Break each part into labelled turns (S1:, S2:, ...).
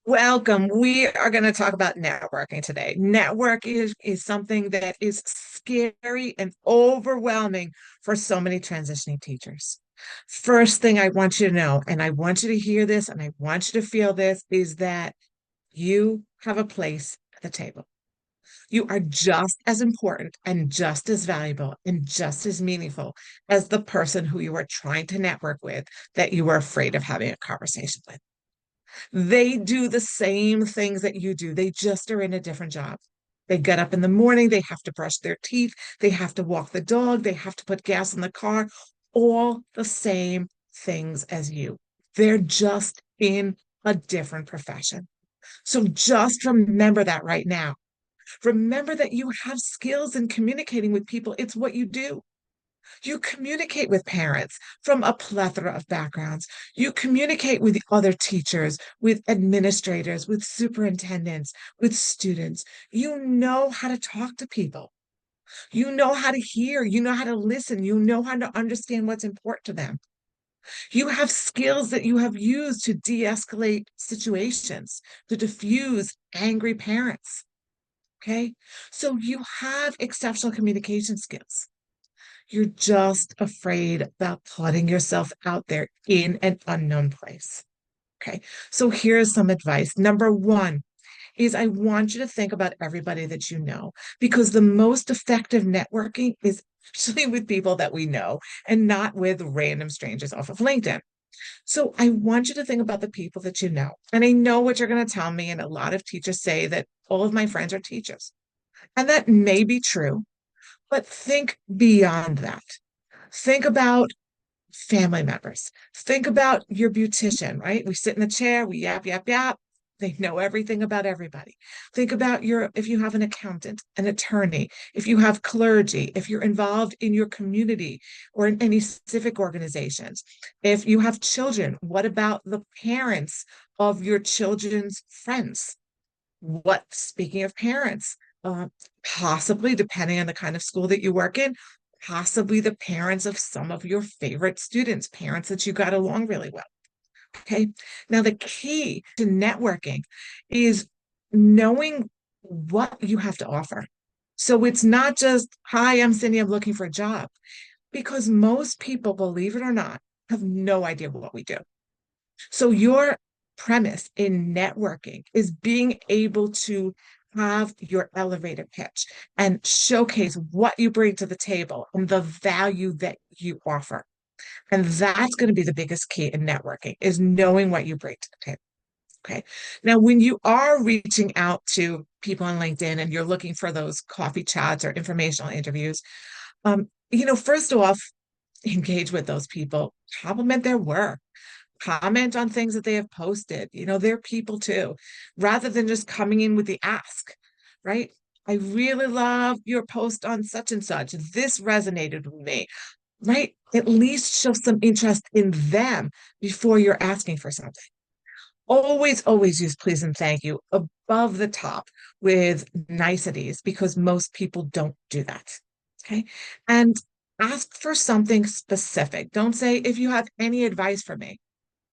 S1: Welcome. We are going to talk about networking today. Network is something that is scary and overwhelming for so many transitioning teachers. First thing I want you to know, and I want you to hear this and I want you to feel this, is that you have a place at the table. You are just as important and just as valuable and just as meaningful as the person who you are trying to network with that you are afraid of having a conversation with. They do the same things that you do. They just are in a different job. They get up in the morning, they have to brush their teeth, they have to walk the dog, they have to put gas in the car, all the same things as you. They're just in a different profession. So just remember that right now. Remember that you have skills in communicating with people. It's what you do. You communicate with parents from a plethora of backgrounds. You communicate with other teachers, with administrators, with superintendents, with students. You know how to talk to people. You know how to hear. You know how to listen. You know how to understand what's important to them. You have skills that you have used to de escalate situations, to diffuse angry parents. Okay. So you have exceptional communication skills. You're just afraid about putting yourself out there in an unknown place. Okay. So here's some advice. Number one is I want you to think about everybody that you know, because the most effective networking is actually with people that we know and not with random strangers off of LinkedIn. So I want you to think about the people that you know. And I know what you're going to tell me. And a lot of teachers say that all of my friends are teachers. And that may be true, but think beyond that. Think about family members. Think about your beautician, right? We sit in the chair, we yap, yap, yap. They know everything about everybody. Think about if you have an accountant, an attorney, if you have clergy, if you're involved in your community or in any civic organizations, if you have children, what about the parents of your children's friends? Speaking of parents, uh, possibly depending on the kind of school that you work in, possibly the parents of some of your favorite students, parents that you got along really well. Okay. Now, the key to networking is knowing what you have to offer. So it's not just, hi, I'm Cindy, I'm looking for a job, because most people, believe it or not, have no idea what we do. So your premise in networking is being able to have your elevator pitch and showcase what you bring to the table and the value that you offer. And that's going to be the biggest key in networking is knowing what you bring to the table. Okay. Now, when you are reaching out to people on LinkedIn and you're looking for those coffee chats or informational interviews, first off, engage with those people, compliment their work, comment on things that they have posted. They're people too, rather than just coming in with the ask, right? I really love your post on such and such. This resonated with me, right? At least show some interest in them before you're asking for something. Always, always use please and thank you above the top with niceties because most people don't do that. Okay. And ask for something specific. Don't say, if you have any advice for me,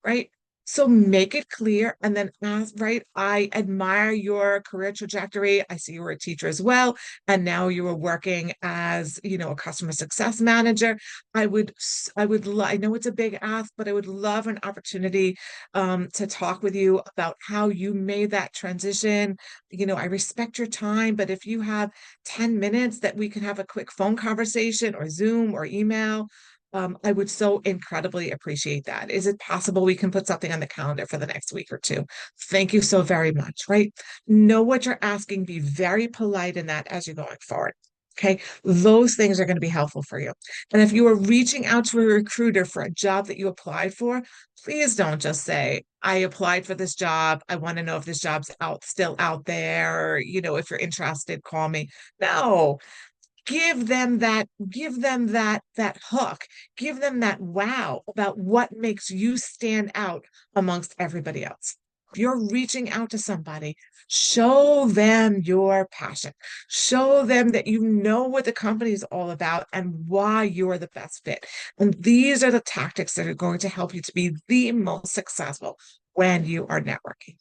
S1: right? So make it clear and then ask, right? I admire your career trajectory. I see you were a teacher as well. And now you are working as, a customer success manager. I know it's a big ask, but I would love an opportunity to talk with you about how you made that transition. I respect your time, but if you have 10 minutes that we could have a quick phone conversation or Zoom or email, I would so incredibly appreciate that. Is it possible we can put something on the calendar for the next week or two? Thank you so very much, right? Know what you're asking, be very polite in that as you're going forward. Okay, those things are going to be helpful for you. And if you are reaching out to a recruiter for a job that you applied for, please don't just say, I applied for this job. I want to know if this job's still out there. Or, if you're interested, call me. No, give them that hook, give them that wow about what makes you stand out amongst everybody else. If you're reaching out to somebody, show them your passion, show them that you know what the company is all about and why you're the best fit. And these are the tactics that are going to help you to be the most successful when you are networking.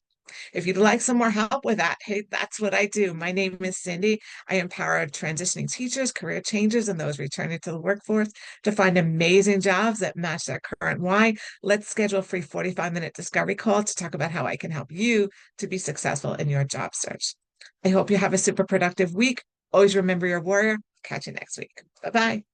S1: If you'd like some more help with that, hey, that's what I do. My name is Cindy. I empower transitioning teachers, career changers, and those returning to the workforce to find amazing jobs that match their current why. Let's schedule a free 45-minute discovery call to talk about how I can help you to be successful in your job search. I hope you have a super productive week. Always remember your warrior. Catch you next week. Bye-bye.